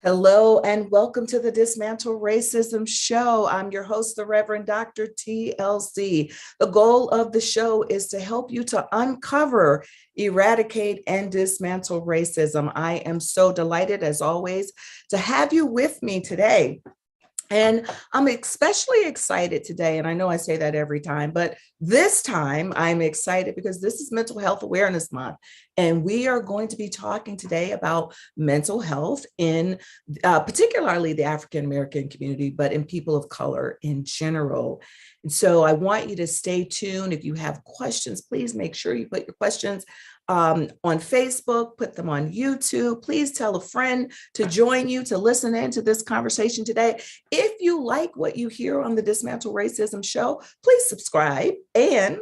Hello and welcome to the Dismantle Racism Show. I'm your host, the Reverend Dr. TLC. The goal of the show is to help you to uncover, eradicate, and dismantle racism. I am so delighted, as always, to have you with me today. And I'm especially excited today, and I know I say that every time, but this time I'm excited because this is Mental Health Awareness Month, and we are going to be talking today about mental health in particularly the African American community, but in people of color in general. And so I want you to stay tuned. If you have questions, please make sure you put your questions on Facebook, put them on YouTube. Please tell a friend to join you to listen into this conversation today. If you like what you hear on the Dismantle Racism Show, please subscribe and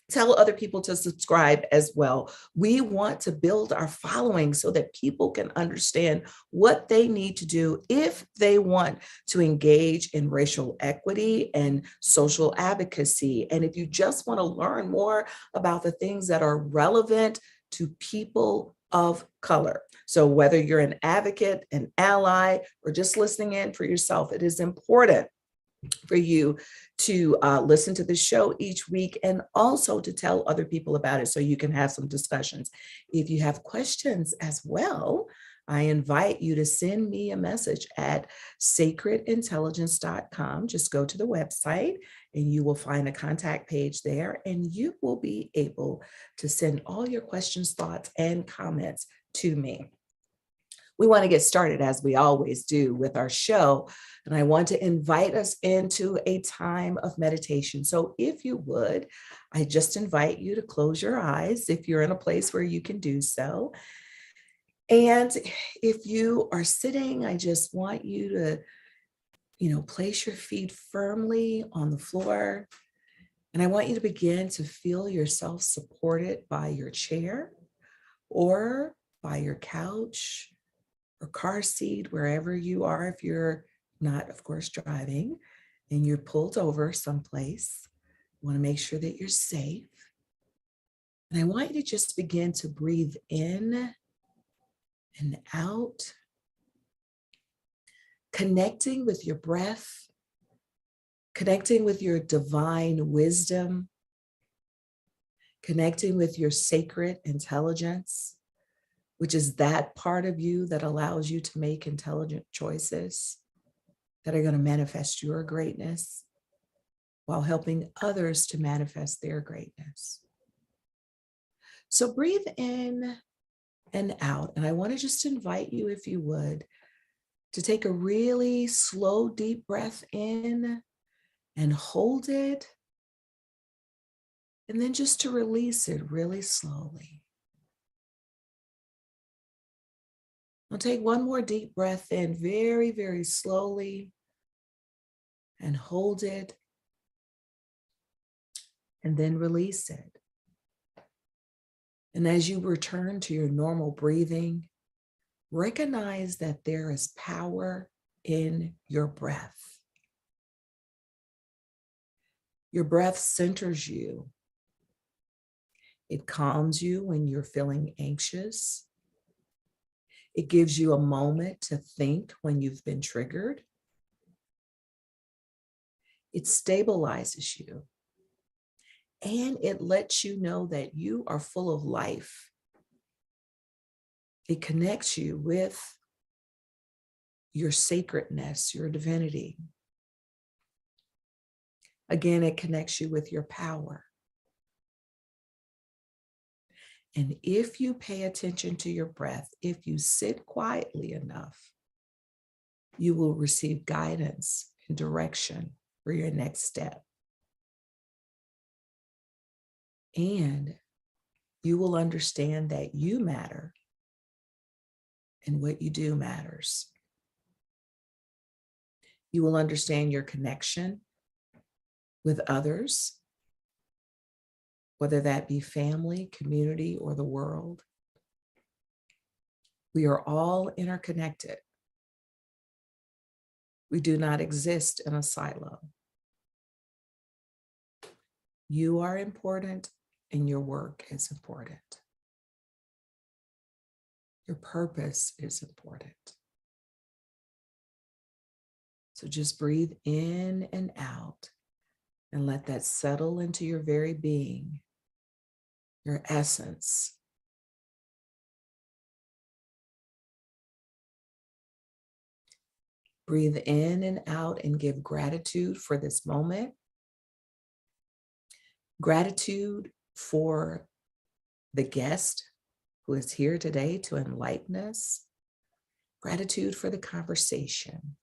tell other people to subscribe as well. We want to build our following so that people can understand what they need to do if they want to engage in racial equity and social advocacy. And if you just want to learn more about the things that are relevant to people of color. So whether you're an advocate, an ally, or just listening in for yourself, it is important for you to listen to the show each week and also to tell other people about it so you can have some discussions. If you have questions as well, I invite you to send me a message at sacredintelligence.com. Just go to the website and you will find a contact page there, and you will be able to send all your questions, thoughts, and comments to me. We want to get started, as we always do, with our show. And I want to invite us into a time of meditation. So if you would, I just invite you to close your eyes if you're in a place where you can do so. And if you are sitting, I just want you to, place your feet firmly on the floor. And I want you to begin to feel yourself supported by your chair or by your couch or car seat, wherever you are, if you're not, of course, driving and you're pulled over someplace. You want to make sure that you're safe. And I want you to just begin to breathe in and out, connecting with your breath, connecting with your divine wisdom, connecting with your sacred intelligence, which is that part of you that allows you to make intelligent choices that are going to manifest your greatness while helping others to manifest their greatness. So breathe in and out. And I want to just invite you, if you would, to take a really slow, deep breath in and hold it. And then just to release it really slowly. I'll take one more deep breath in very, very slowly and hold it and then release it. And as you return to your normal breathing, recognize that there is power in your breath. Your breath centers you. It calms you when you're feeling anxious. It gives you a moment to think when you've been triggered. It stabilizes you. And it lets you know that you are full of life. It connects you with your sacredness, your divinity. Again, it connects you with your power. And if you pay attention to your breath, if you sit quietly enough, you will receive guidance and direction for your next step. And you will understand that you matter and what you do matters. You will understand your connection with others, whether that be family, community, or the world. We are all interconnected. We do not exist in a silo. You are important and your work is important. Your purpose is important. So just breathe in and out and let that settle into your very being, your essence. Breathe in and out and give gratitude for this moment. Gratitude for the guest who is here today to enlighten us. Gratitude for the conversation.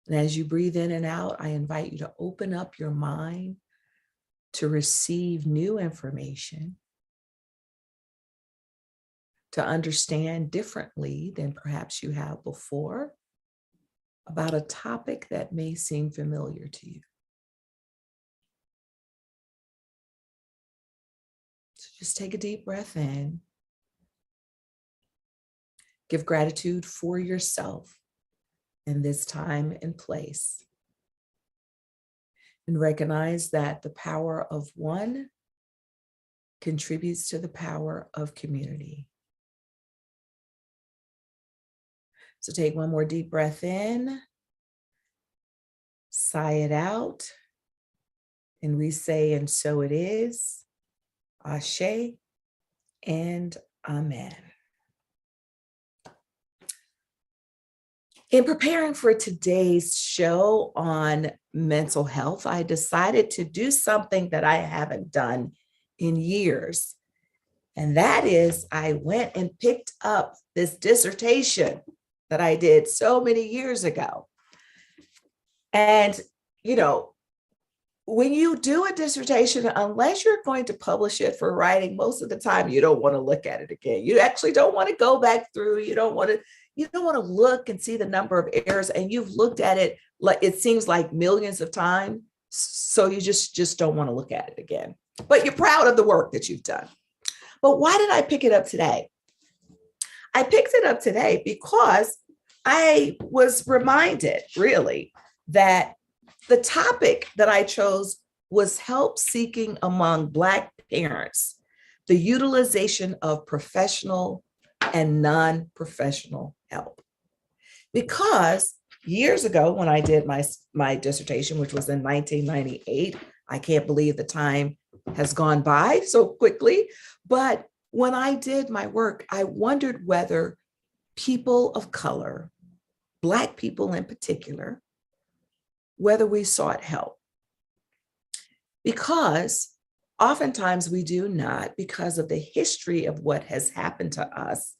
And as you breathe in and out, I invite you to open up your mind to receive new information, to understand differently than perhaps you have before about a topic that may seem familiar to you. So just take a deep breath in. Give gratitude for yourself in this time and place. And recognize that the power of one contributes to the power of community. So take one more deep breath in, sigh it out, and we say, and so it is, Ashe and Amen. In preparing for today's show on mental health, I decided to do something that I haven't done in years. And that is, I went and picked up this dissertation that I did so many years ago. And, when you do a dissertation, unless you're going to publish it for writing, most of the time you don't want to look at it again. You actually don't want to go back through. You don't want to look and see the number of errors, and you've looked at it like it seems like millions of times. So you just don't want to look at it again. But you're proud of the work that you've done. But why did I pick it up today? I picked it up today because I was reminded, really, that the topic that I chose was help seeking among Black parents, the utilization of professional and non-professional help. Because years ago, when I did my dissertation, which was in 1998, I can't believe the time has gone by so quickly, but when I did my work, I wondered whether people of color, Black people in particular, whether we sought help. Because oftentimes we do not, because of the history of what has happened to us.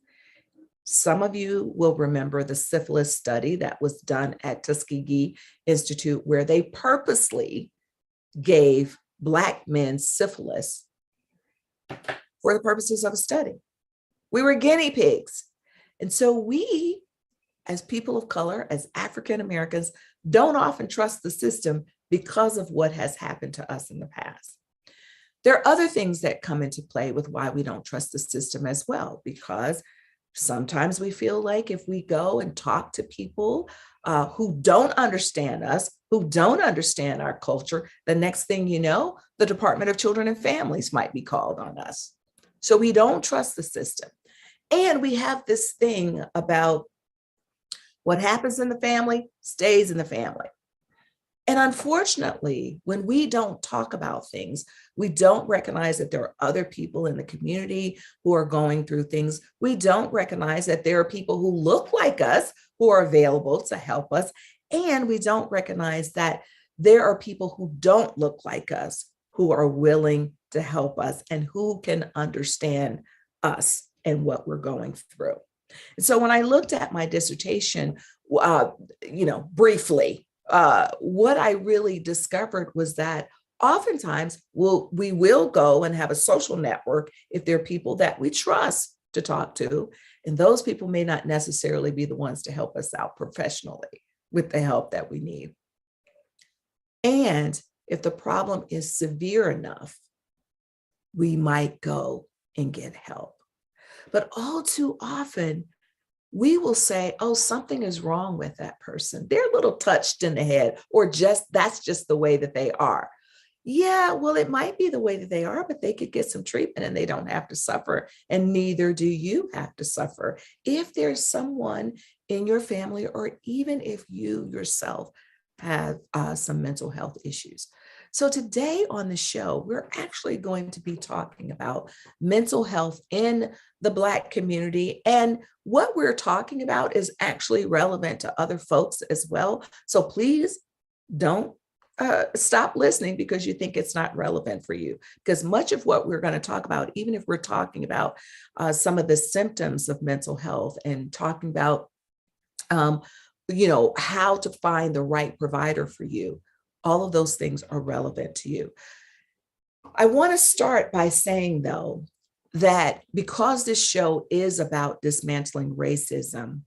Some of you will remember the syphilis study that was done at Tuskegee Institute, where they purposely gave Black men syphilis for the purposes of a study. We were guinea pigs. And so we, as people of color, as African Americans, don't often trust the system because of what has happened to us in the past. There are other things that come into play with why we don't trust the system as well, because sometimes we feel like if we go and talk to people who don't understand us, who don't understand our culture, the next thing you know, the Department of Children and Families might be called on us. So we don't trust the system. And we have this thing about what happens in the family stays in the family. And unfortunately, when we don't talk about things, we don't recognize that there are other people in the community who are going through things. We don't recognize that there are people who look like us who are available to help us. And we don't recognize that there are people who don't look like us who are willing to help us and who can understand us and what we're going through. And so when I looked at my dissertation, briefly, what I really discovered was that oftentimes we will go and have a social network if there are people that we trust to talk to, and those people may not necessarily be the ones to help us out professionally with the help that we need. And if the problem is severe enough, we might go and get help. But all too often, we will say, oh, something is wrong with that person. They're a little touched in the head, or that's just the way that they are. Yeah, well, it might be the way that they are, but they could get some treatment and they don't have to suffer. And neither do you have to suffer. If there's someone in your family, or even if you yourself have some mental health issues. So today on the show, we're actually going to be talking about mental health in the Black community. And what we're talking about is actually relevant to other folks as well. So please don't stop listening because you think it's not relevant for you. Because much of what we're going to talk about, even if we're talking about some of the symptoms of mental health and talking about, how to find the right provider for you, all of those things are relevant to you. I want to start by saying, though, that because this show is about dismantling racism,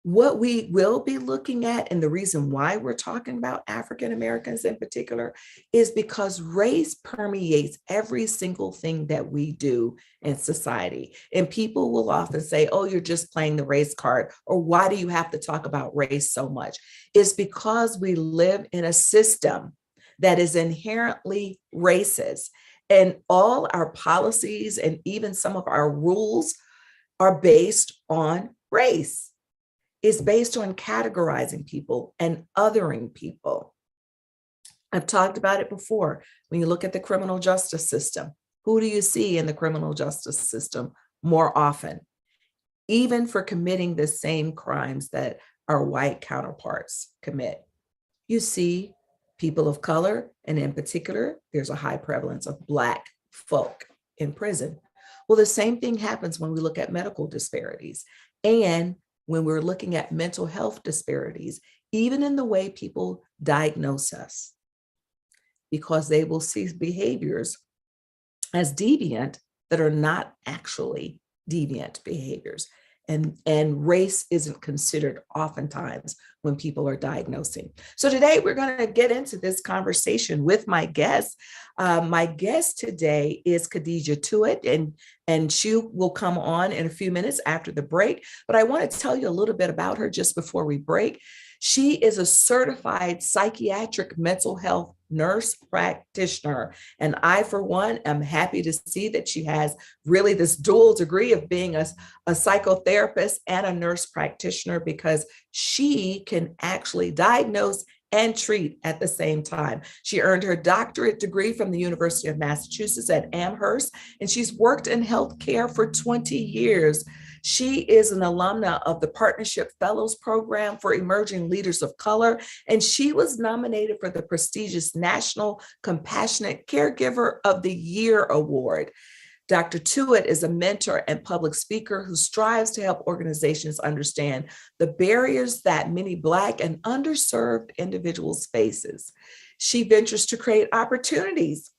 what we will be looking at, and the reason why we're talking about African Americans in particular, is because race permeates every single thing that we do in society. And people will often say, oh, you're just playing the race card, or why do you have to talk about race so much? It's because we live in a system that is inherently racist. And all our policies and even some of our rules are based on race. Is based on categorizing people and othering people. I've talked about it before. When you look at the criminal justice system, who do you see in the criminal justice system more often? Even for committing the same crimes that our white counterparts commit. You see people of color, and in particular, there's a high prevalence of Black folk in prison. Well, the same thing happens when we look at medical disparities. And when we're looking at mental health disparities, even in the way people diagnose us, because they will see behaviors as deviant that are not actually deviant behaviors. And race isn't considered oftentimes when people are diagnosing. So today we're going to get into this conversation with my guest. My guest today is Khadijah Tuitt, and she will come on in a few minutes after the break. But I want to tell you a little bit about her just before we break. She is a certified psychiatric mental health nurse practitioner. And I, for one, am happy to see that she has really this dual degree of being a psychotherapist and a nurse practitioner, because she can actually diagnose and treat at the same time. She earned her doctorate degree from the University of Massachusetts at Amherst, and she's worked in healthcare for 20 years. She is an alumna of the Partnership Fellows Program for Emerging Leaders of Color, and she was nominated for the prestigious National Compassionate Caregiver of the Year Award. Dr. Tuitt is a mentor and public speaker who strives to help organizations understand the barriers that many Black and underserved individuals faces. She ventures to create opportunities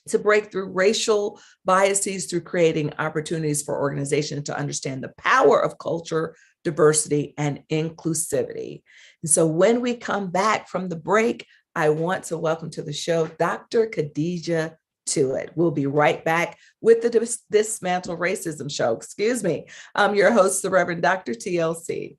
to break through racial biases through creating opportunities for organizations to understand the power of culture, diversity, and inclusivity. And so when we come back from the break, I want to welcome to the show Dr. Khadijah Tuitt. We'll be right back with the Dismantle Racism Show. Excuse me. I'm your host, the Reverend Dr. TLC.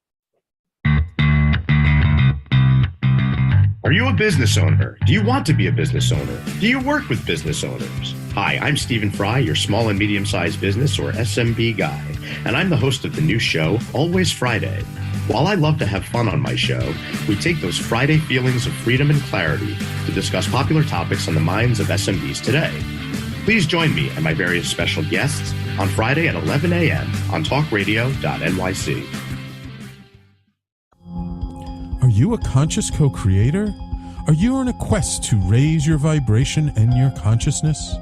Are you a business owner? Do you want to be a business owner? Do you work with business owners? Hi, I'm Stephen Fry, your small and medium-sized business, or SMB guy, and I'm the host of the new show, Always Friday. While I love to have fun on my show, we take those Friday feelings of freedom and clarity to discuss popular topics on the minds of SMBs today. Please join me and my various special guests on Friday at 11 a.m. on talkradio.nyc. Are you a conscious co-creator? Are you on a quest to raise your vibration and your consciousness?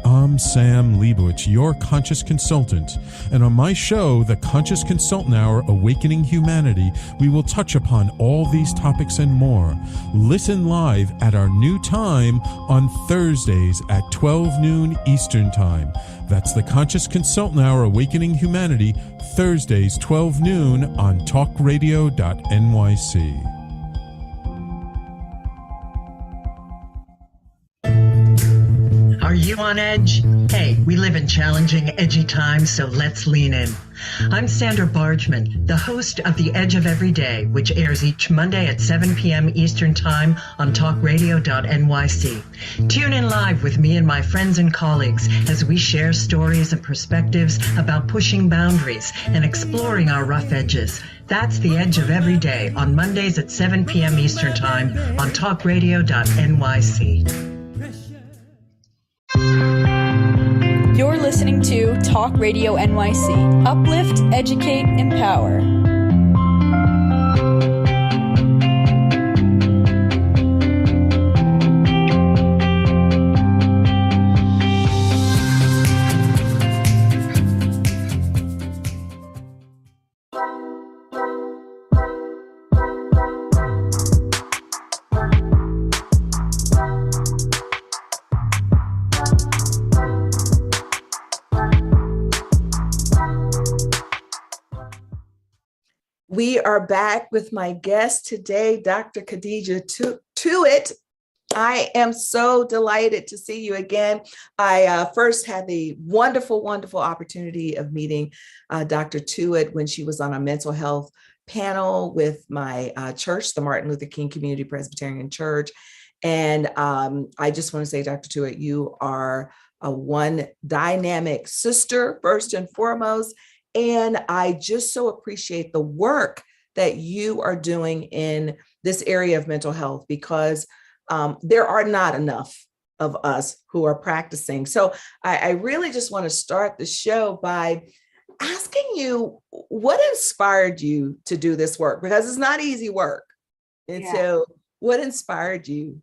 I'm Sam Leibowitz, your conscious consultant, and on my show, The Conscious Consultant Hour, Awakening Humanity, we will touch upon all these topics and more. Listen live at our new time on Thursdays at 12 noon Eastern Time. That's The Conscious Consultant Hour, Awakening Humanity, Thursdays 12 noon on talkradio.nyc. Are you on edge? Hey, We live in challenging, edgy times, so let's lean in. I'm Sandra Bargman, the host of The Edge of Every Day, which airs each Monday at 7 p.m. Eastern Time on talkradio.nyc. Tune in live with me and my friends and colleagues as we share stories and perspectives about pushing boundaries and exploring our rough edges. That's The Edge of Every Day on Mondays at 7 p.m. Eastern Time on talkradio.nyc. You're listening to Talk Radio NYC. Uplift, educate, empower. We are back with my guest today, Dr. Khadija Tuitt. I am so delighted to see you again. I first had the wonderful, wonderful opportunity of meeting Dr. Tuitt when she was on a mental health panel with my church, the Martin Luther King Community Presbyterian Church. And I just want to say, Dr. Tuitt, you are a one dynamic sister, first and foremost. And I just so appreciate the work that you are doing in this area of mental health, because there are not enough of us who are practicing. So I really just want to start the show by asking you, what inspired you to do this work? Because it's not easy work. And so what inspired you?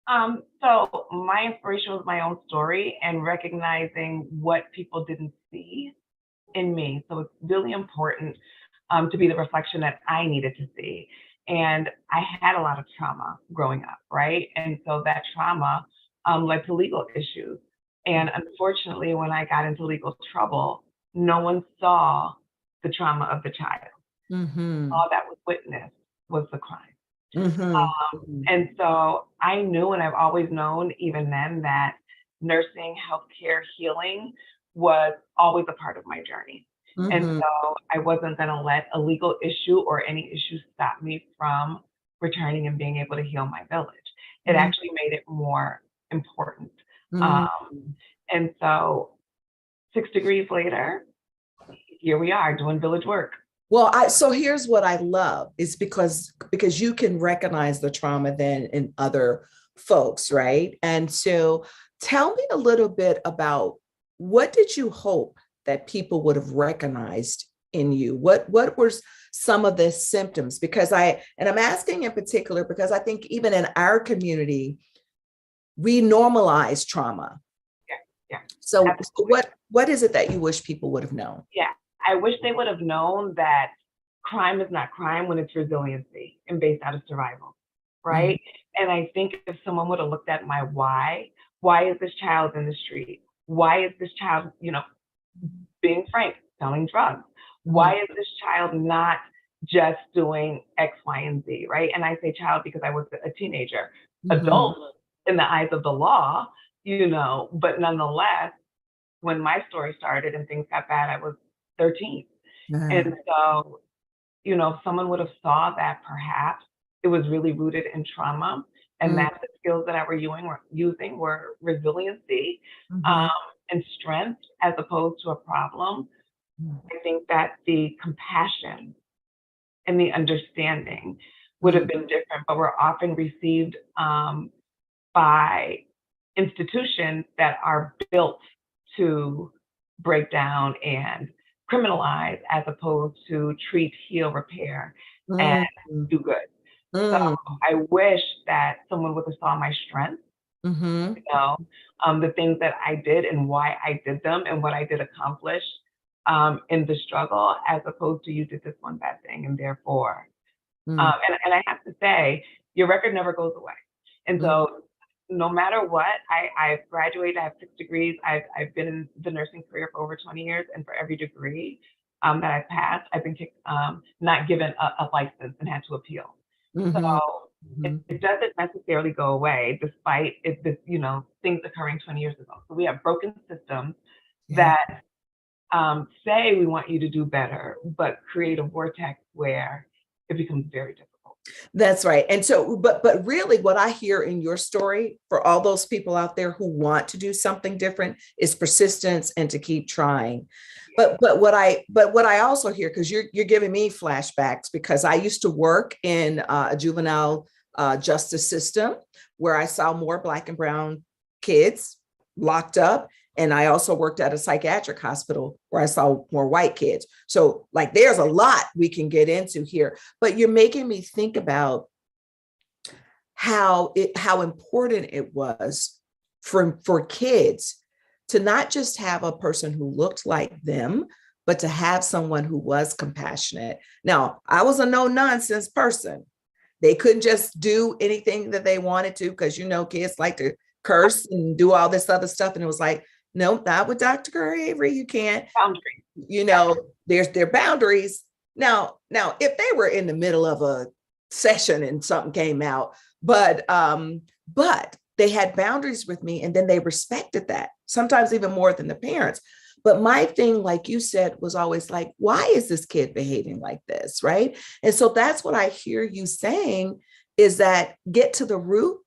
So my inspiration was my own story and recognizing what people didn't see in me. So it's really important to be the reflection that I needed to see. And I had a lot of trauma growing up, right? And so that trauma led to legal issues. And unfortunately, when I got into legal trouble, no one saw the trauma of the child. Mm-hmm. All that was witnessed was the crime. Mm-hmm. And so I knew, and I've always known even then, that nursing, healthcare, healing was always a part of my journey. Mm-hmm. And so I wasn't going to let a legal issue or any issue stop me from returning and being able to heal my village. It actually made it more important. And so 6 degrees later, here we are doing village work. Well, so here's what I love is because you can recognize the trauma then in other folks, right? And so tell me a little bit about, what did you hope that people would have recognized in you? What were some of the symptoms? Because I'm asking in particular because I think even in our community, we normalize trauma. Yeah. So what is it that you wish people would have known? Yeah, I wish they would have known that crime is not crime when it's resiliency and based out of survival, right? And I think if someone would have looked at my why is this child in the street? Why is this child, being frank, selling drugs? Why is this child not just doing X, Y, and Z, right? And I say child because I was a teenager, adult in the eyes of the law, but nonetheless, when my story started and things got bad, I was 13. And so, if someone would have saw that perhaps it was really rooted in trauma, and that the skills that I were using were resiliency and strength as opposed to a problem. I think that the compassion and the understanding would have been different, but we're often received by institutions that are built to break down and criminalize as opposed to treat, heal, repair, and do good. So I wish that someone would have saw my strength, the things that I did and why I did them and what I did accomplish in the struggle, as opposed to you did this one bad thing and therefore. And I have to say, your record never goes away. And so no matter what, I've graduated, I have 6 degrees. I've been in the nursing career for over 20 years. And for every degree that I've passed, I've been not given a license and had to appeal. So it doesn't necessarily go away despite things occurring 20 years ago. So we have broken systems that say we want you to do better, but create a vortex where it becomes very difficult. That's right. And so, but really what I hear in your story for all those people out there who want to do something different is persistence and to keep trying. But what I also hear, because you're giving me flashbacks, because I used to work in a juvenile justice system where I saw more Black and brown kids locked up. And I also worked at a psychiatric hospital where I saw more white kids. So like, there's a lot we can get into here, but you're making me think about how important it was for kids to not just have a person who looked like them, but to have someone who was compassionate. Now, I was a no nonsense person. They couldn't just do anything that they wanted to, because, kids like to curse and do all this other stuff. And it was like, no, not with Dr. Avery. You can't. Boundaries. There's their boundaries. Now, if they were in the middle of a session and something came out, but they had boundaries with me, and then they respected that, sometimes even more than the parents. But my thing, like you said, was always like, why is this kid behaving like this, right? And so that's what I hear you saying, is that get to the root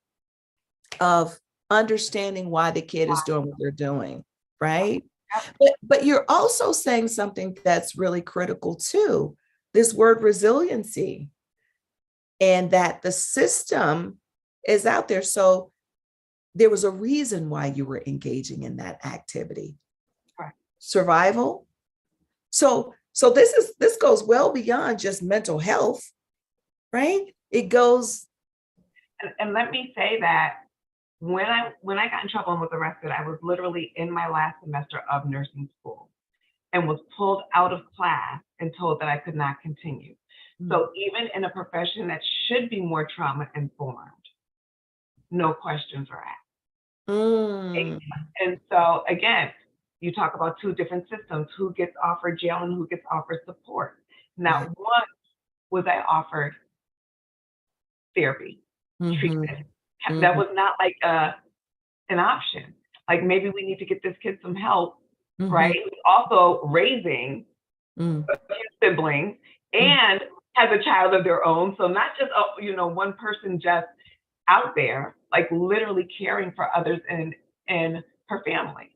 of understanding why the kid is doing what they're doing, right? But you're also saying something that's really critical too, this word resiliency, and that the system is out there. So there was a reason why you were engaging in that activity. Right. Survival. So this goes well beyond just mental health, right? It goes. And let me say that when I got in trouble and was arrested, I was literally in my last semester of nursing school and was pulled out of class and told that I could not continue. So even in a profession that should be more trauma informed, no questions are asked. And so again, you talk about two different systems, who gets offered jail and who gets offered support. Now, once was I offered therapy, treatment. That was not like an option. Like, maybe we need to get this kid some help, right? Also raising siblings and has a child of their own. So not just, one person just out there, like literally caring for others in her family.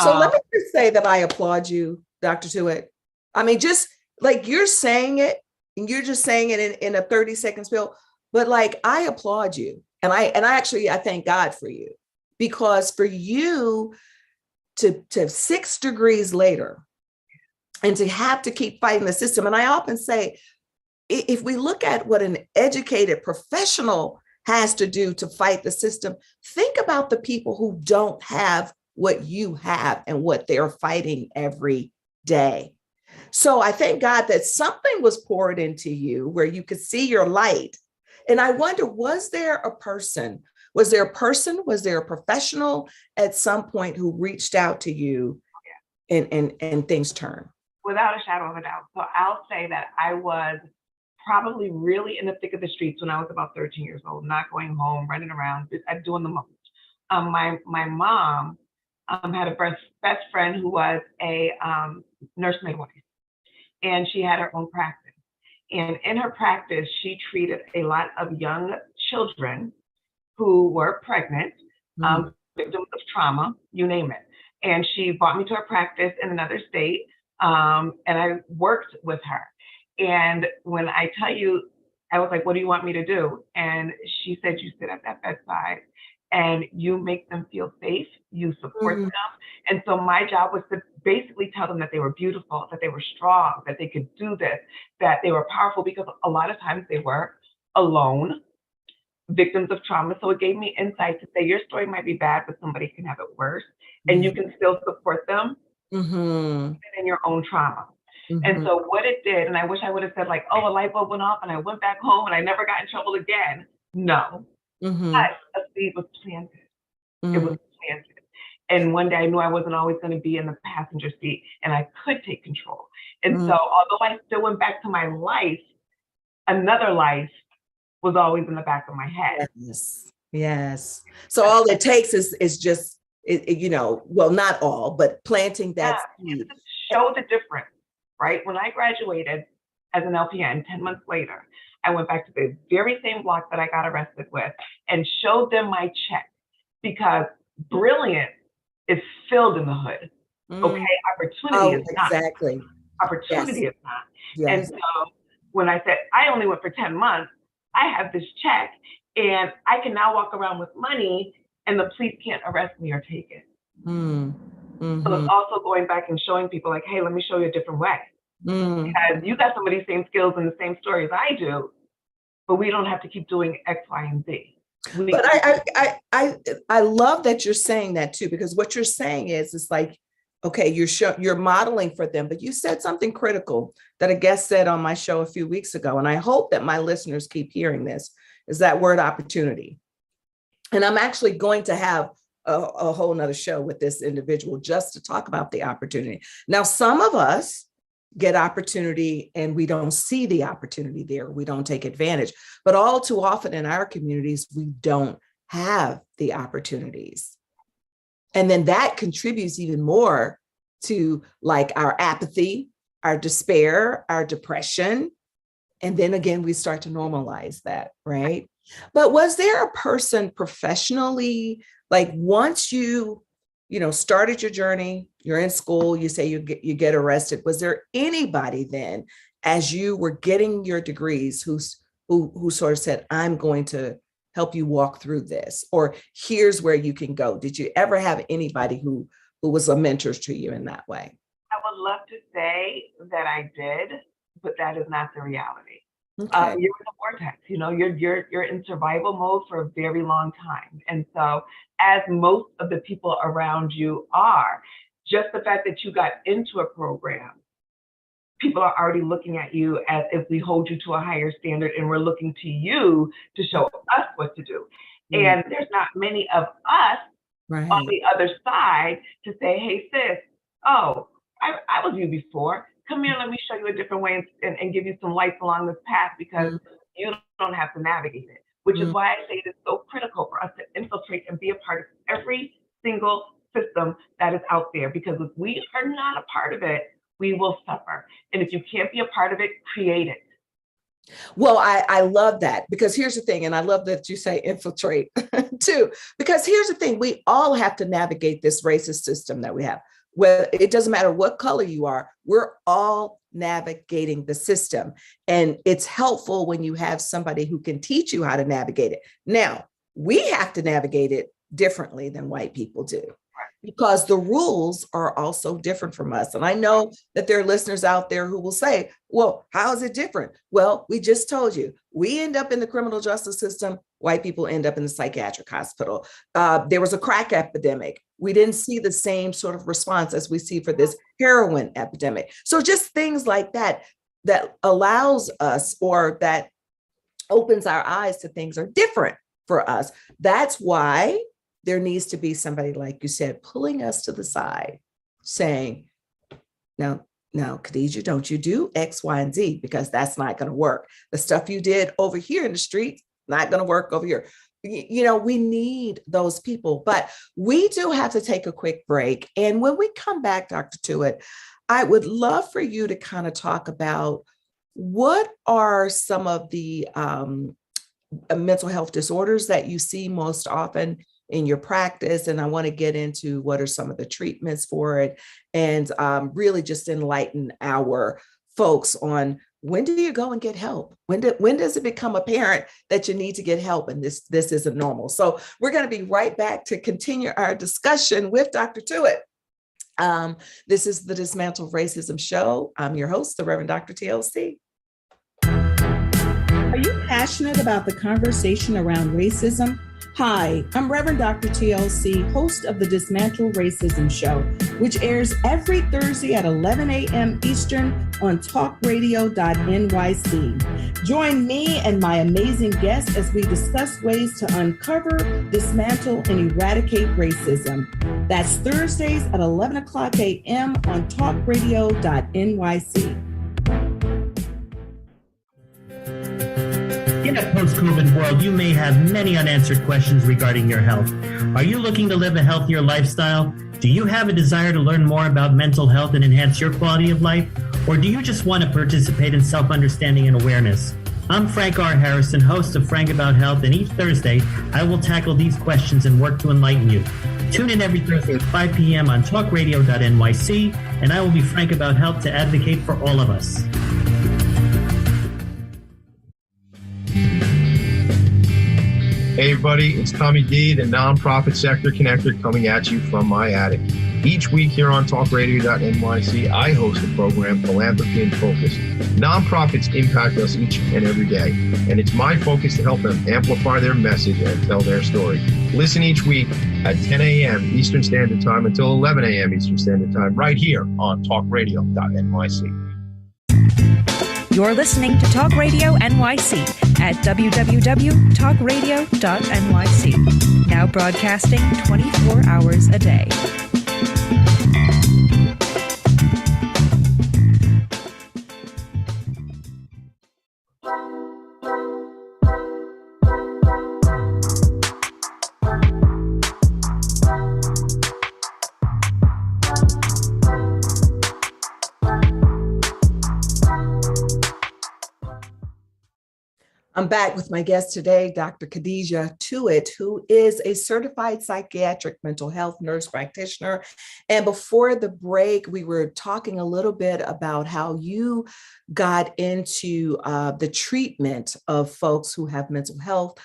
So let me just say that I applaud you, Dr. Tuitt. I mean, just like you're saying it, and you're just saying it in a 30-second spiel, but like, I applaud you. And I thank God for you, because for you to 6 degrees later and to have to keep fighting the system. And I often say, if we look at what an educated professional has to do to fight the system, think about the people who don't have what you have and what they're fighting every day. So I thank God that something was poured into you where you could see your light. And I wonder, was there a professional at some point who reached out to you and things turned? Without a shadow of a doubt. So I'll say that I was probably really in the thick of the streets when I was about 13 years old, not going home, running around, doing the most. My mom had a best friend who was a nurse midwife, and she had her own practice. And in her practice, she treated a lot of young children who were pregnant, victims of trauma, you name it. And she brought me to her practice in another state, and I worked with her. And when I tell you, I was like, what do you want me to do? And she said, you sit at that bedside and you make them feel safe, you support them. And so my job was to basically tell them that they were beautiful, that they were strong, that they could do this, that they were powerful, because a lot of times they were alone, victims of trauma. So it gave me insight to say, your story might be bad, but somebody can have it worse, and you can still support them in your own trauma. And so what it did, and I wish I would have said like, oh, a light bulb went off and I went back home and I never got in trouble again. No, but a seed was planted. It was planted. And one day I knew I wasn't always going to be in the passenger seat, and I could take control. And so although I still went back to my life, another life was always in the back of my head. Yes. Yes. So all it takes is just, well, not all, but planting that seed. Show the difference, right? When I graduated as an LPN 10 months later, I went back to the very same block that I got arrested with and showed them my check, because brilliance is filled in the hood. Okay, opportunity is not. Exactly. Opportunity is not. Yes. And so when I said I only went for 10 months, I have this check and I can now walk around with money and the police can't arrest me or take it. Mm-hmm. So it's also going back and showing people like, hey, let me show you a different way. Because you got some of these same skills and the same stories I do, but we don't have to keep doing X, Y, and Z. But I love that you're saying that too, because what you're saying is, it's like, okay, you're modeling for them, but you said something critical that a guest said on my show a few weeks ago, and I hope that my listeners keep hearing this, is that word opportunity. And I'm actually going to have a whole nother show with this individual just to talk about the opportunity. Now, some of us get opportunity and we don't see the opportunity there. We don't take advantage, but all too often in our communities, we don't have the opportunities. And then that contributes even more to like our apathy, our despair, our depression. And then again, we start to normalize that, right? But was there a person professionally, like once you started your journey, you're in school, you say you get arrested. Was there anybody then, as you were getting your degrees, who sort of said, I'm going to help you walk through this, or here's where you can go? Did you ever have anybody who was a mentor to you in that way? I would love to say that I did, but that is not the reality. Okay. You're in a vortex, you're in survival mode for a very long time. And so as most of the people around you are, just the fact that you got into a program, people are already looking at you as if we hold you to a higher standard and we're looking to you to show us what to do. And there's not many of us on the other side to say, hey, sis, I was you before. Come here, let me show you a different way and give you some lights along this path, because you don't have to navigate it, which is why I say it is so critical for us to infiltrate and be a part of every single system that is out there, because if we are not a part of it, we will suffer. And if you can't be a part of it, create it. Well, I love that, because here's the thing, and I love that you say infiltrate too, because here's the thing, we all have to navigate this racist system that we have. Well, it doesn't matter what color you are, we're all navigating the system. And it's helpful when you have somebody who can teach you how to navigate it. Now, we have to navigate it differently than white people do, because the rules are also different from us. And I know that there are listeners out there who will say, well, how is it different? Well, we just told you, we end up in the criminal justice system. White people end up in the psychiatric hospital. There was a crack epidemic. We didn't see the same sort of response as we see for this heroin epidemic. So just things like that allows us, or that opens our eyes to things are different for us. That's why there needs to be somebody, like you said, pulling us to the side, saying, now, Khadijah, don't you do X, Y, and Z, because that's not going to work. The stuff you did over here in the street, not going to work over here. We need those people, but we do have to take a quick break. And when we come back, Dr. Tuitt, I would love for you to kind of talk about what are some of the mental health disorders that you see most often in your practice. And I want to get into what are some of the treatments for it, and really just enlighten our folks on when do you go and get help? When does it become apparent that you need to get help and this isn't normal? So we're going to be right back to continue our discussion with Dr. Tuitt. This is the Dismantle Racism Show. I'm your host, the Reverend Dr. TLC. Are you passionate about the conversation around racism? Hi, I'm Reverend Dr. TLC, host of the Dismantle Racism Show, which airs every Thursday at 11 a.m. Eastern on talkradio.nyc. Join me and my amazing guests as we discuss ways to uncover, dismantle, and eradicate racism. That's Thursdays at 11 o'clock a.m. on talkradio.nyc. In a post-COVID world, you may have many unanswered questions regarding your health. Are you looking to live a healthier lifestyle? Do you have a desire to learn more about mental health and enhance your quality of life? Or do you just want to participate in self-understanding and awareness? I'm Frank R. Harrison, host of Frank About Health, and each Thursday, I will tackle these questions and work to enlighten you. Tune in every Thursday at 5 p.m. on talkradio.nyc, and I will be frank about health to advocate for all of us. Hey everybody, it's Tommy D, the nonprofit sector connector, coming at you from my attic. Each week here on talkradio.nyc, I host the program Philanthropy in Focus. Nonprofits impact us each and every day, and it's my focus to help them amplify their message and tell their story. Listen each week at 10 a.m. Eastern Standard Time until 11 a.m. Eastern Standard Time, right here on talkradio.nyc. You're listening to Talk Radio NYC at www.talkradio.nyc. Now broadcasting 24 hours a day. I'm back with my guest today, Dr. Khadijah Tuitt, who is a certified psychiatric mental health nurse practitioner. And before the break, we were talking a little bit about how you got into the treatment of folks who have mental health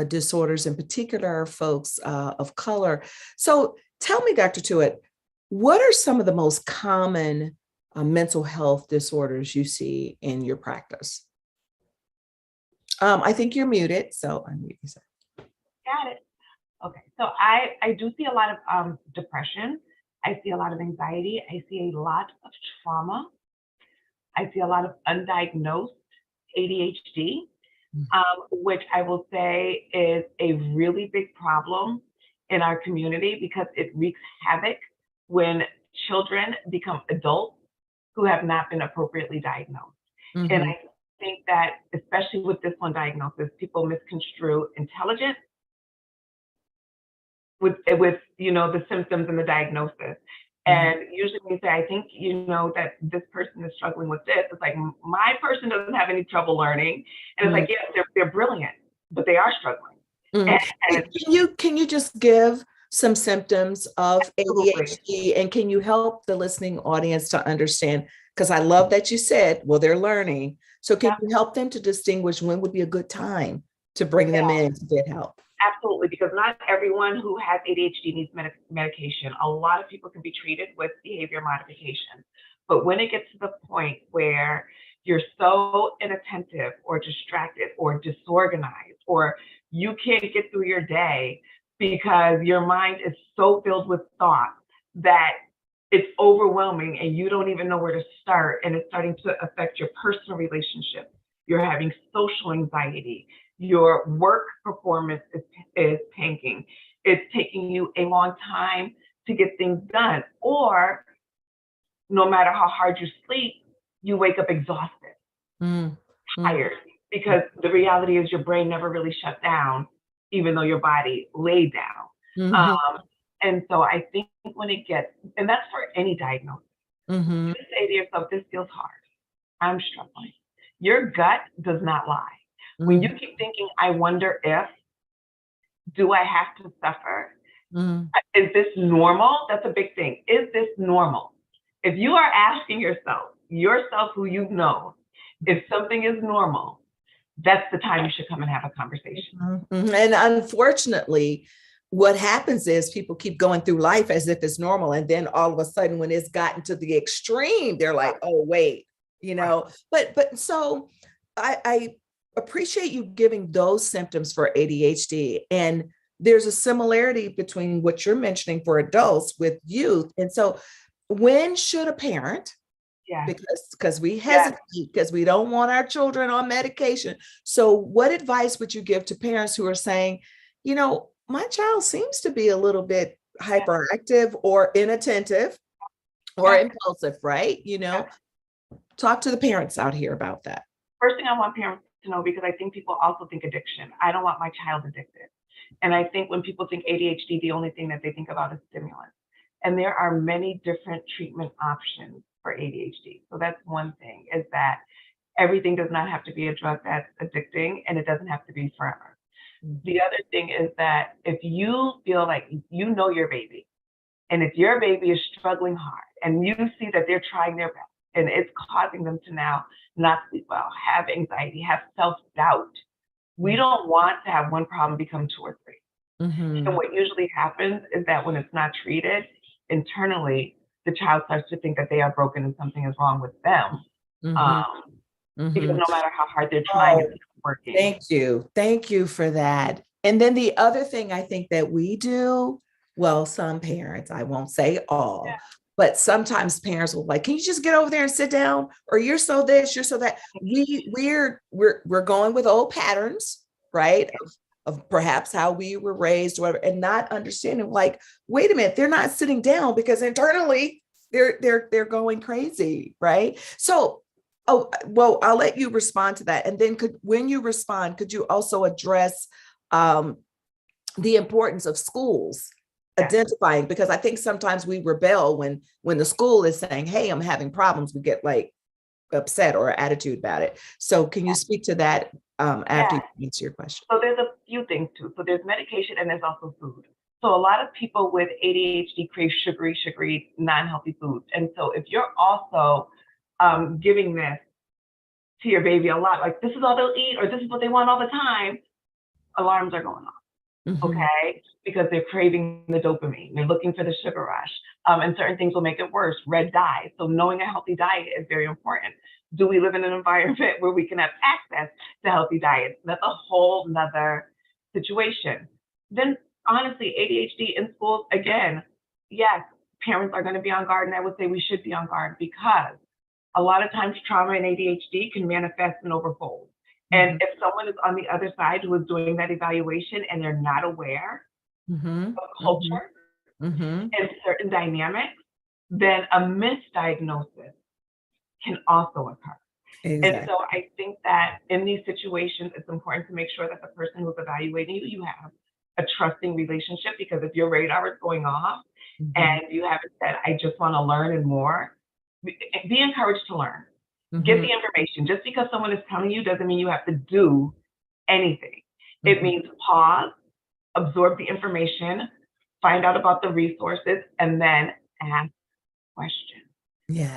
disorders, in particular, folks of color. So tell me, Dr. Tuitt, what are some of the most common mental health disorders you see in your practice? I think you're muted, so unmute yourself. Got it. Okay, so I do see a lot of depression. I see a lot of anxiety. I see a lot of trauma. I see a lot of undiagnosed ADHD, which I will say is a really big problem in our community because it wreaks havoc when children become adults who have not been appropriately diagnosed. Mm-hmm. And I think that, especially with this one diagnosis, people misconstrue intelligence with you know, the symptoms and the diagnosis. Mm-hmm. And usually when you say, I think you know that this person is struggling with this, it's like, my person doesn't have any trouble learning. And it's like, yes, they're brilliant, but they are struggling. Mm-hmm. And can you just give some symptoms of ADHD, and can you help the listening audience to understand? Because I love that you said, well, they're learning. So can you help them to distinguish when would be a good time to bring them in to get help? Absolutely, because not everyone who has ADHD needs medication. A lot of people can be treated with behavior modification. But when it gets to the point where you're so inattentive or distracted or disorganized, or you can't get through your day because your mind is so filled with thoughts that it's overwhelming and you don't even know where to start, and it's starting to affect your personal relationships. You're having social anxiety. Your work performance is tanking. It's taking you a long time to get things done. Or no matter how hard you sleep, you wake up exhausted, tired, because the reality is your brain never really shut down, even though your body laid down. Mm-hmm. And so I think when it gets, and that's for any diagnosis, you say to yourself, this feels hard. I'm struggling. Your gut does not lie. When you keep thinking, I wonder if, do I have to suffer? Is this normal? That's a big thing. Is this normal? If you are asking yourself who you know, if something is normal, that's the time you should come and have a conversation. And unfortunately, what happens is people keep going through life as if it's normal. And then all of a sudden, when it's gotten to the extreme, they're like, oh, wait, you know, but so I appreciate you giving those symptoms for ADHD. And there's a similarity between what you're mentioning for adults with youth. And so when should a parent, because we hesitate, because we don't want our children on medication. So what advice would you give to parents who are saying, you know, my child seems to be a little bit hyperactive or inattentive or impulsive, right? You know, talk to the parents out here about that. First thing I want parents to know, because I think people also think addiction. I don't want my child addicted. And I think when people think ADHD, the only thing that they think about is stimulants. And there are many different treatment options for ADHD. So that's one thing, is that everything does not have to be a drug that's addicting, and it doesn't have to be forever. The other thing is that if you feel like you know your baby, and if your baby is struggling hard and you see that they're trying their best and it's causing them to now not sleep well, have anxiety, have self-doubt, we don't want to have one problem become 2 or 3. And what usually happens is that when it's not treated internally, the child starts to think that they are broken and something is wrong with them. Because no matter how hard they're trying, it's not working. Thank you for that. And then the other thing I think that we do, well, some parents, I won't say all, but sometimes parents will like, can you just get over there and sit down? Or you're so this, you're so that. We're going with old patterns, right? Of perhaps how we were raised, or whatever, and not understanding, like, wait a minute, they're not sitting down because internally they're going crazy, right? So, well, I'll let you respond to that. And then when you respond, could you also address the importance of schools identifying? Because I think sometimes we rebel when the school is saying, hey, I'm having problems, we get like upset or attitude about it. So can you speak to that after you answer your question? So there's a few things too. So there's medication and there's also food. So a lot of people with ADHD crave sugary, non-healthy foods. And so if you're also giving this to your baby a lot, like this is all they'll eat or this is what they want all the time, alarms are going off, okay? Because they're craving the dopamine, they're looking for the sugar rush, and certain things will make it worse, red dye. So knowing a healthy diet is very important. Do we live in an environment where we can have access to healthy diets? That's a whole nother situation. Then honestly, ADHD in schools, again, yes, parents are going to be on guard, and I would say we should be on guard, because a lot of times trauma and ADHD can manifest and overfold. And if someone is on the other side who is doing that evaluation and they're not aware of culture and certain dynamics, then a misdiagnosis can also occur. And so I think that in these situations, it's important to make sure that the person who's evaluating you, you have a trusting relationship, because if your radar is going off and you haven't said, I just want to learn and more, be encouraged to learn. Get the information. Just because someone is telling you doesn't mean you have to do anything. It means pause, absorb the information, find out about the resources, and then ask questions.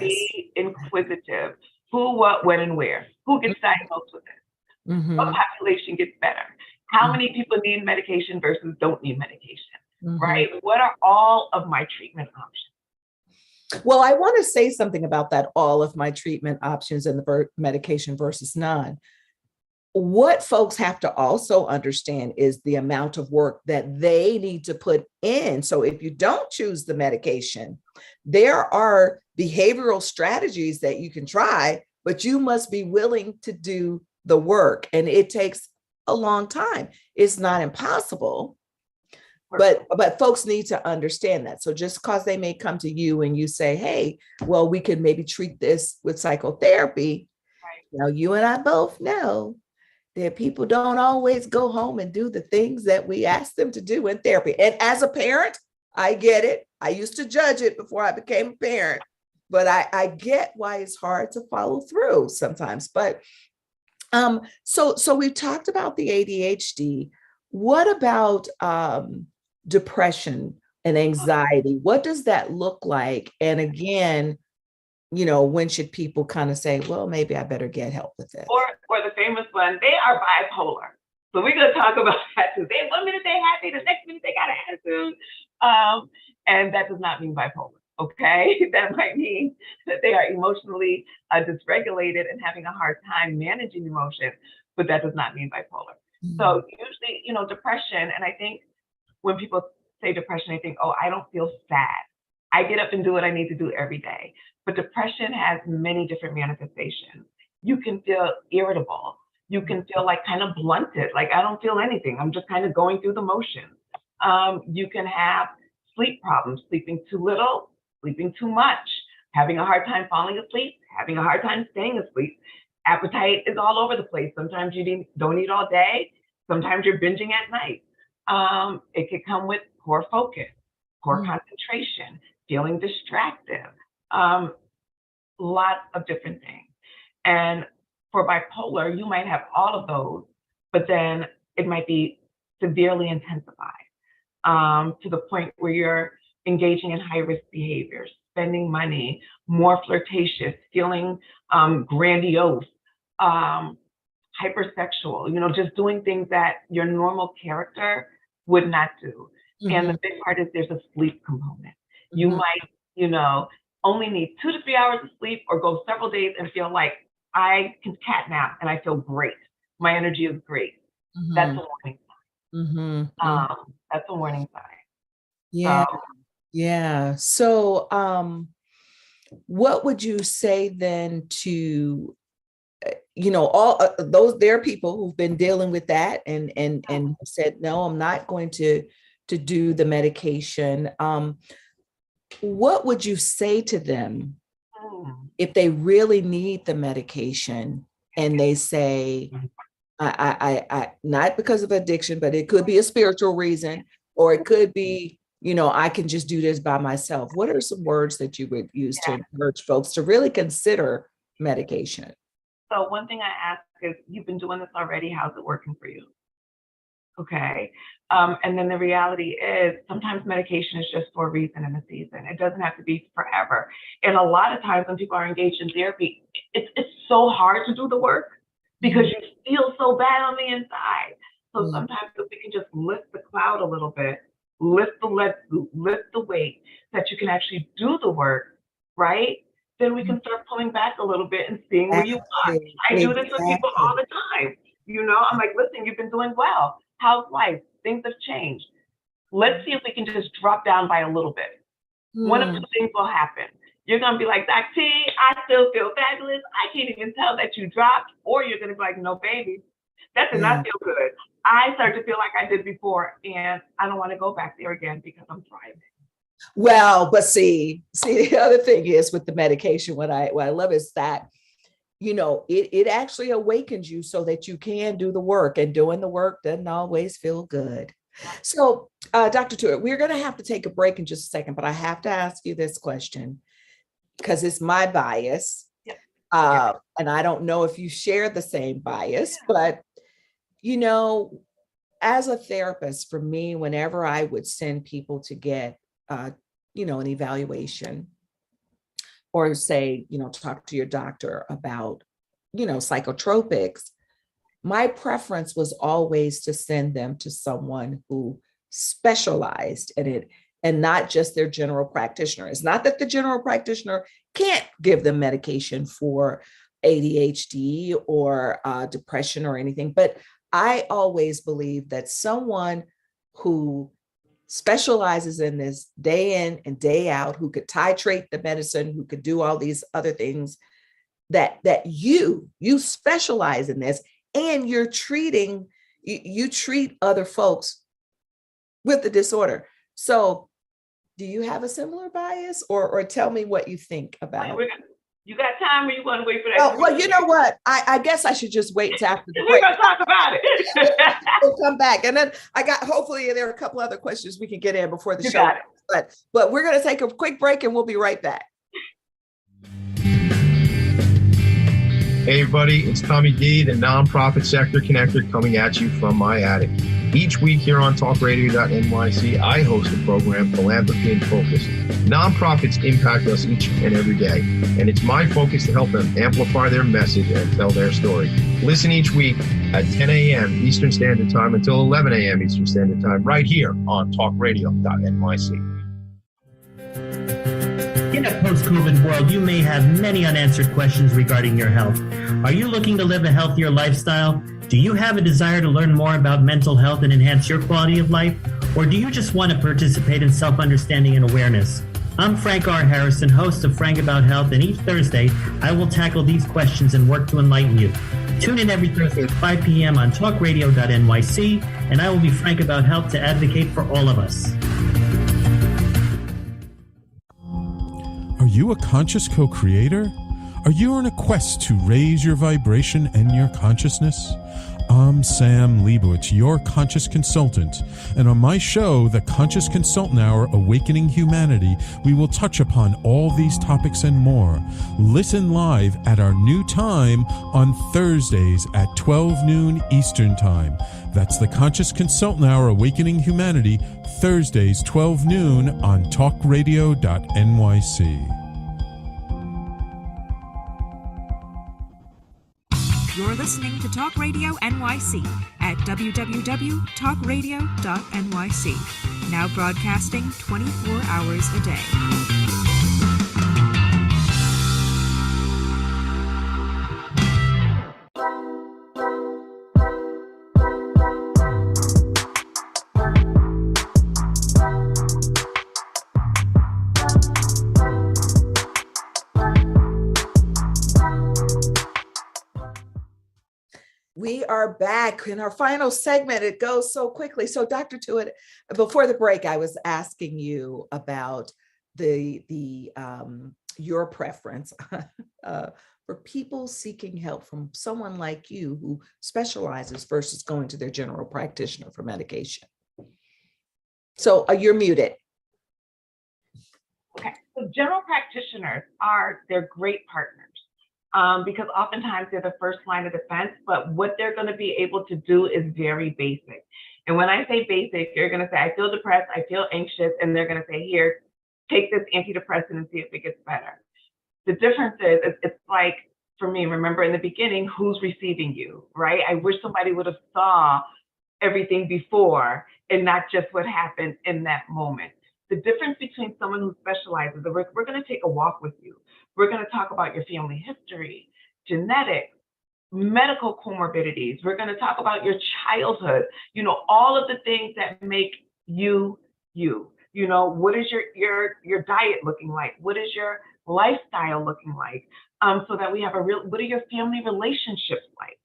Be inquisitive. Who, what, when, and where? Who gets diagnosed with this? What population gets better? How many people need medication versus don't need medication, right? What are all of my treatment options? Well, I want to say something about that, all of my treatment options and the medication versus none. What folks have to also understand is the amount of work that they need to put in. So if you don't choose the medication, there are behavioral strategies that you can try, but you must be willing to do the work. And it takes a long time. It's not impossible. But folks need to understand that. So just because they may come to you and you say, hey, well, we could maybe treat this with psychotherapy. Now, you and I both know that people don't always go home and do the things that we ask them to do in therapy. And as a parent, I get it. I used to judge it before I became a parent, but I get why it's hard to follow through sometimes. But so we've talked about the ADHD. What about depression and anxiety? What does that look like? And again, when should people kind of say, well, maybe I better get help with this? Or the famous one, they are bipolar. So we're going to talk about that too. One minute they're happy, the next minute they got an attitude. And that does not mean bipolar, okay? That might mean that they are emotionally dysregulated and having a hard time managing emotion, but that does not mean bipolar. So usually, depression, and I think when people say depression, they think, oh, I don't feel sad. I get up and do what I need to do every day. But depression has many different manifestations. You can feel irritable. You can feel like kind of blunted, like I don't feel anything. I'm just kind of going through the motions. You can have sleep problems, sleeping too little, sleeping too much, having a hard time falling asleep, having a hard time staying asleep. Appetite is all over the place. Sometimes you don't eat all day. Sometimes you're binging at night. It could come with poor focus, poor concentration, feeling distracted, lots of different things. And for bipolar, you might have all of those, but then it might be severely intensified to the point where you're engaging in high-risk behaviors, spending money, more flirtatious, feeling grandiose, hypersexual, just doing things that your normal character would not do. And the big part is there's a sleep component. You might, only need 2 to 3 hours of sleep or go several days and feel like I can cat nap and I feel great. My energy is great. That's a warning sign. That's a warning sign. Yeah. Yeah. So what would you say then to, all those, there are people who've been dealing with that and said, no, I'm not going to do the medication. What would you say to them if they really need the medication and they say, I not because of addiction, but it could be a spiritual reason, or it could be, I can just do this by myself. What are some words that you would use to encourage folks to really consider medication? So one thing I ask is, you've been doing this already. How's it working for you? Okay. And then the reality is sometimes medication is just for a reason in the season. It doesn't have to be forever. And a lot of times when people are engaged in therapy, it's so hard to do the work because you feel so bad on the inside. So sometimes if we can just lift the cloud a little bit, lift the weight, that you can actually do the work, right? Then we can start pulling back a little bit and seeing where you are. I do this with people all the time. I'm like, listen, you've been doing well. How's life? Things have changed. Let's see if we can just drop down by a little bit. One of two things will happen. You're going to be like, Doc T, I still feel fabulous. I can't even tell that you dropped. Or you're going to be like, no, baby, that did not feel good. I start to feel like I did before, and I don't want to go back there again because I'm thriving. Well, but see, the other thing is with the medication, what I love is that, it actually awakens you so that you can do the work, and doing the work doesn't always feel good. So, Dr. Tuitt, we're going to have to take a break in just a second, but I have to ask you this question because it's my bias. And I don't know if you share the same bias, but, as a therapist, for me, whenever I would send people to get, an evaluation, or say, talk to your doctor about, psychotropics, my preference was always to send them to someone who specialized in it and not just their general practitioner. It's not that the general practitioner can't give them medication for ADHD or depression or anything, but I always believe that someone who specializes in this day in and day out, who could titrate the medicine, who could do all these other things, that you specialize in this, and you treat other folks with the disorder. So do you have a similar bias, or tell me what you think about it? You got time, or you want to wait for that? Oh, well, you know what? I guess I should just wait till after the break. We're break. going to talk about it. We'll come back. And then hopefully there are a couple other questions we can get in before the show. Got it. But we're going to take a quick break and we'll be right back. Hey everybody, it's Tommy D, the nonprofit sector connector, coming at you from my attic. Each week here on talkradio.nyc, I host a program, Philanthropy in Focus. Nonprofits impact us each and every day, and it's my focus to help them amplify their message and tell their story. Listen each week at 10 a.m. Eastern Standard Time until 11 a.m. Eastern Standard Time, right here on talkradio.nyc. In a post-COVID world, you may have many unanswered questions regarding your health. Are you looking to live a healthier lifestyle? Do you have a desire to learn more about mental health and enhance your quality of life? Or do you just want to participate in self-understanding and awareness? I'm Frank R. Harrison, host of Frank About Health, and each Thursday, I will tackle these questions and work to enlighten you. Tune in every Thursday at 5 p.m. on talkradio.nyc, and I will be Frank About Health to advocate for all of us. Are you a conscious co-creator? Are you on a quest to raise your vibration and your consciousness? I'm Sam Leibowitz, your conscious consultant, and on my show, The Conscious Consultant Hour, Awakening Humanity, we will touch upon all these topics and more. Listen live at our new time on Thursdays at 12 noon Eastern Time. That's The Conscious Consultant Hour, Awakening Humanity, Thursdays, 12 noon on talkradio.nyc. You're listening to Talk Radio NYC at www.talkradio.nyc. Now broadcasting 24 hours a day. We are back in our final segment. It goes so quickly. So Dr. Tuitt, before the break, I was asking you about your preference for people seeking help from someone like you who specializes versus going to their general practitioner for medication. So you're muted. Okay, so general practitioners they're great partners. Because oftentimes they're the first line of defense, but what they're going to be able to do is very basic. And when I say basic, you're going to say, I feel depressed, I feel anxious, and they're going to say, here, take this antidepressant and see if it gets better. The difference is, it's like, for me, remember in the beginning, who's receiving you, right? I wish somebody would have saw everything before and not just what happened in that moment. The difference between someone who specializes, we're going to take a walk with you. We're going to talk about your family history, genetics, medical comorbidities. We're going to talk about your childhood, all of the things that make you, you. What is your diet looking like? What is your lifestyle looking like? So that we have what are your family relationships like?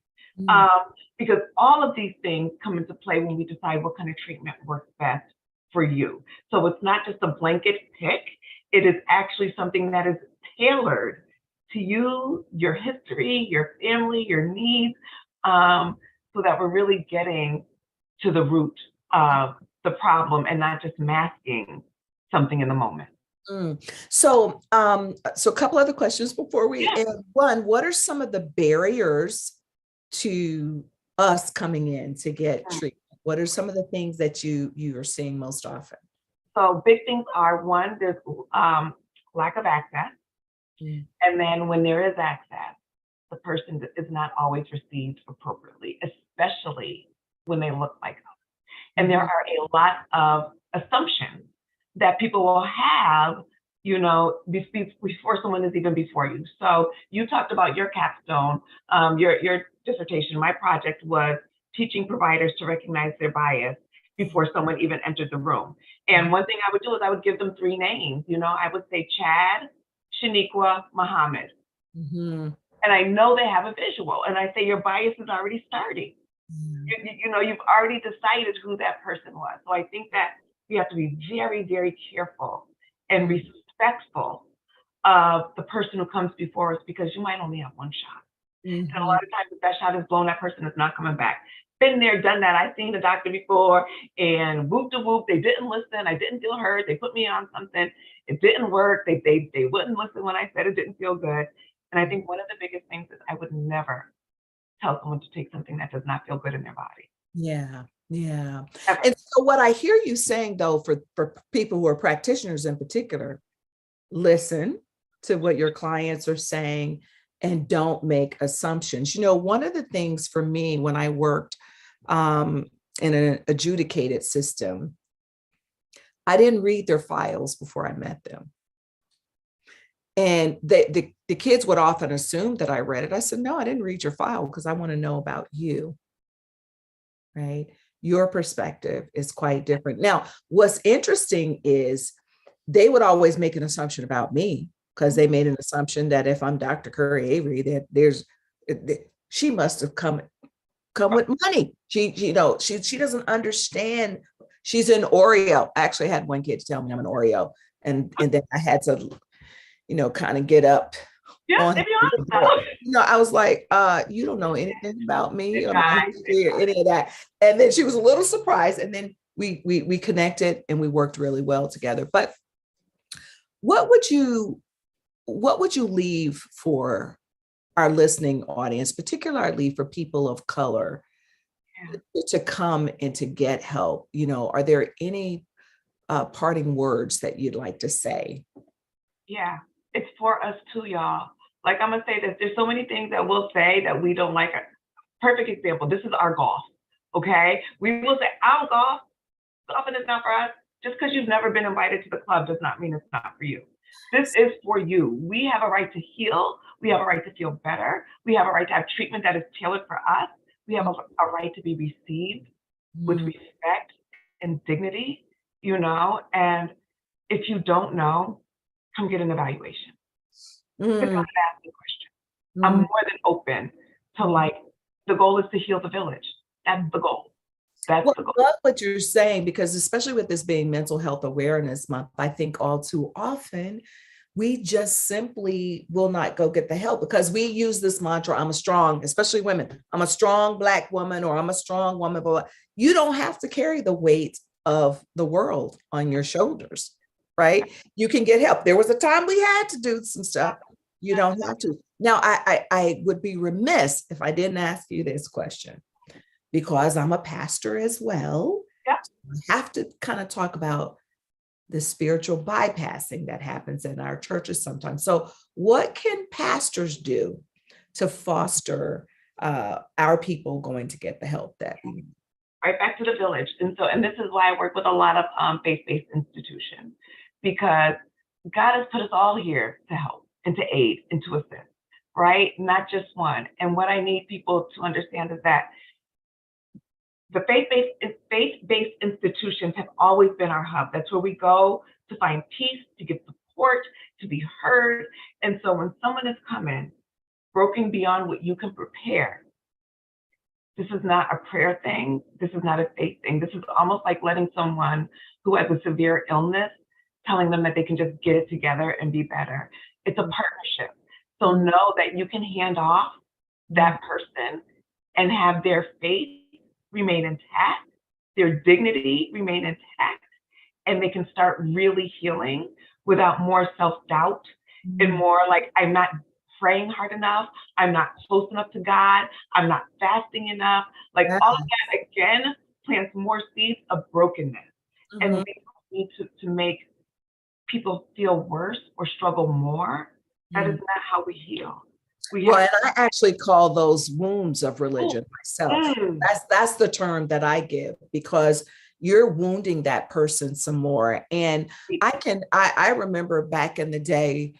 Because all of these things come into play when we decide what kind of treatment works best for you. So it's not just a blanket pick. It is actually something that is tailored to you, your history, your family, your needs, so that we're really getting to the root of the problem and not just masking something in the moment. So a couple other questions before we end. One, what are some of the barriers to us coming in to get treatment? What are some of the things that you are seeing most often? So big things are, one, there's lack of access. And then when there is access, the person is not always received appropriately, especially when they look like us. And there are a lot of assumptions that people will have, before someone is even before you. So you talked about your capstone, your dissertation. My project was teaching providers to recognize their bias before someone even entered the room. And one thing I would do is I would give them 3 names. I would say Chad, Shaniqua, Muhammad. And I know they have a visual. And I say, your bias is already starting. You've already decided who that person was. So I think that we have to be very, very careful and respectful of the person who comes before us, because you might only have one shot. And a lot of times if that shot is blown, that person is not coming back. Been there, done that. I've seen the doctor before, and whoop de whoop, they didn't listen. I didn't feel heard. They put me on something. It didn't work. They wouldn't listen when I said it didn't feel good. And I think one of the biggest things is I would never tell someone to take something that does not feel good in their body. Yeah. Ever. And so what I hear you saying, though, for people who are practitioners in particular, listen to what your clients are saying and don't make assumptions. One of the things for me when I worked in an adjudicated system, I didn't read their files before I met them. And the kids would often assume that I read it. I said, no, I didn't read your file because I want to know about you, right? Your perspective is quite different. Now, what's interesting is they would always make an assumption about me because they made an assumption that if I'm Dr. Curry Avery, that she must have come with money. She doesn't understand. She's an Oreo. I actually had one kid tell me I'm an Oreo. And then I had to, kind of get up Yeah, on if you're honest though. I was like, you don't know anything about me or my Right. history or any of that. And then she was a little surprised. And then we connected and we worked really well together. But what would you leave for our listening audience, particularly for people of color, to come and to get help? Are there any parting words that you'd like to say? Yeah, it's for us too, y'all. Like, I'm gonna say this, there's so many things that we'll say that we don't like. Perfect example, this is our golf, okay? We will say, I don't golf, golfing is not for us. Just because you've never been invited to the club does not mean it's not for you. This is for you. We have a right to heal. We have a right to feel better. We have a right to have treatment that is tailored for us. We have a right to be received with respect and dignity, and if you don't know, come get an evaluation. Just come and ask me a question. I'm more than open to, the goal is to heal the village. That's the goal. That's the goal. I love what you're saying, because especially with this being Mental Health Awareness Month, I think all too often we just simply will not go get the help because we use this mantra, I'm a strong, especially women, I'm a strong Black woman, or I'm a strong woman, but you don't have to carry the weight of the world on your shoulders, right? You can get help. There was a time we had to do some stuff. You don't have to. Now, I would be remiss if I didn't ask you this question, because I'm a pastor as well. Yeah. I have to kind of talk about the spiritual bypassing that happens in our churches sometimes. So what can pastors do to foster our people going to get the help that we need? Right back to the village. And this is why I work with a lot of faith-based institutions, because God has put us all here to help and to aid and to assist, right? Not just one. And what I need people to understand is that the faith-based institutions have always been our hub. That's where we go to find peace, to get support, to be heard. And so when someone is coming, broken beyond what you can prepare, this is not a prayer thing. This is not a faith thing. This is almost like letting someone who has a severe illness, telling them that they can just get it together and be better. It's a partnership. So know that you can hand off that person and have their faith remain intact, their dignity remain intact, and they can start really healing without more self-doubt and more like, I'm not praying hard enough, I'm not close enough to God, I'm not fasting enough. Like all of that, again, plants more seeds of brokenness. And we need to make people feel worse or struggle more. That is not how we heal. And I actually call those wounds of religion myself. That's the term that I give, because you're wounding that person some more. And I remember back in the day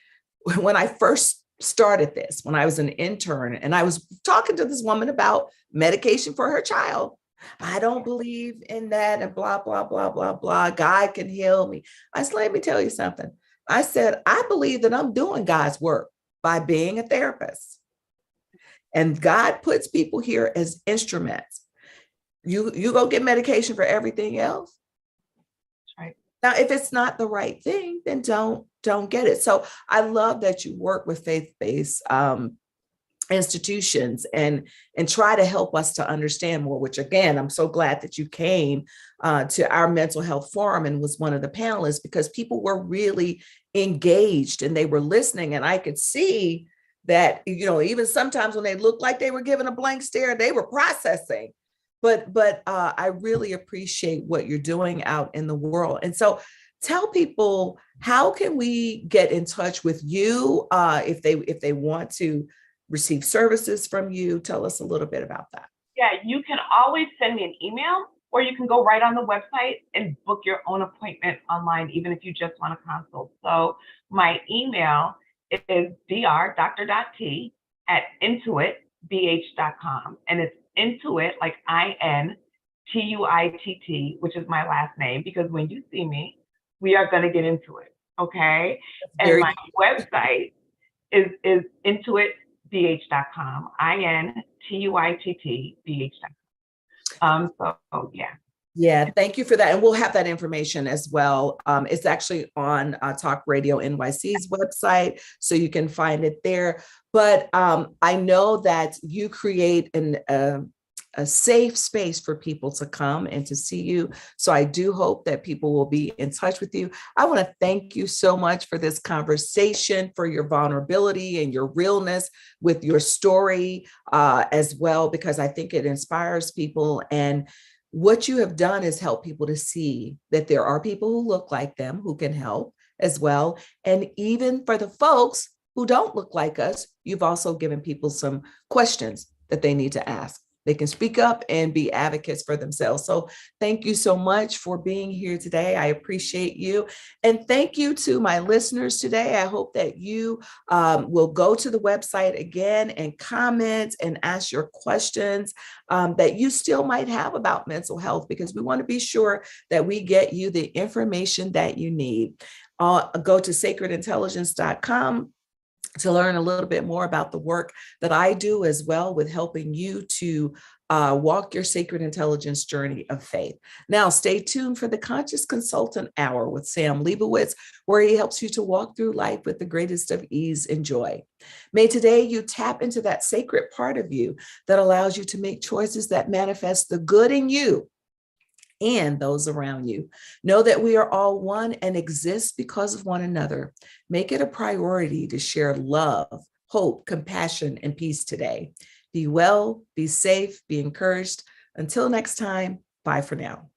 when I first started this, when I was an intern, and I was talking to this woman about medication for her child. I don't believe in that, and blah, blah, blah, blah, blah. God can heal me. I said, let me tell you something. I said, I believe that I'm doing God's work by being a therapist. And God puts people here as instruments. You go get medication for everything else. Right. Now, if it's not the right thing, then don't get it. So I love that you work with faith-based institutions and try to help us to understand more, which again, I'm so glad that you came to our mental health forum and was one of the panelists, because people were really engaged and they were listening. And I could see that, even sometimes when they looked like they were given a blank stare, they were processing. But I really appreciate what you're doing out in the world. And so tell people, how can we get in touch with you if they want to receive services from you? Tell us a little bit about that. Yeah, you can always send me an email, or you can go right on the website and book your own appointment online, even if you just want a consult. So my email is dr.t@intuittbh.com. And it's Intuit, like INTUITT, which is my last name, because when you see me, we are going to get into it. Okay. And my website is intuittbh.com, INTUITTBH.com. So yeah. Yeah, thank you for that. And we'll have that information as well. It's actually on Talk Radio NYC's website, so you can find it there. But I know that you create a safe space for people to come and to see you. So I do hope that people will be in touch with you. I want to thank you so much for this conversation, for your vulnerability and your realness with your story as well, because I think it inspires people. And what you have done is help people to see that there are people who look like them who can help as well. And even for the folks who don't look like us, you've also given people some questions that they need to ask. They can speak up and be advocates for themselves. So thank you so much for being here today. I appreciate you. And thank you to my listeners today. I hope that you will go to the website again and comment and ask your questions that you still might have about mental health, because we want to be sure that we get you the information that you need. Go to sacredintelligence.com to learn a little bit more about the work that I do as well with helping you to walk your sacred intelligence journey of faith. Now, stay tuned for the Conscious Consultant Hour with Sam Leibowitz, where he helps you to walk through life with the greatest of ease and joy. May today you tap into that sacred part of you that allows you to make choices that manifest the good in you and those around you. Know that we are all one and exist because of one another. Make it a priority to share love, hope, compassion, and peace today. Be well, be safe, be encouraged. Until next time, bye for now.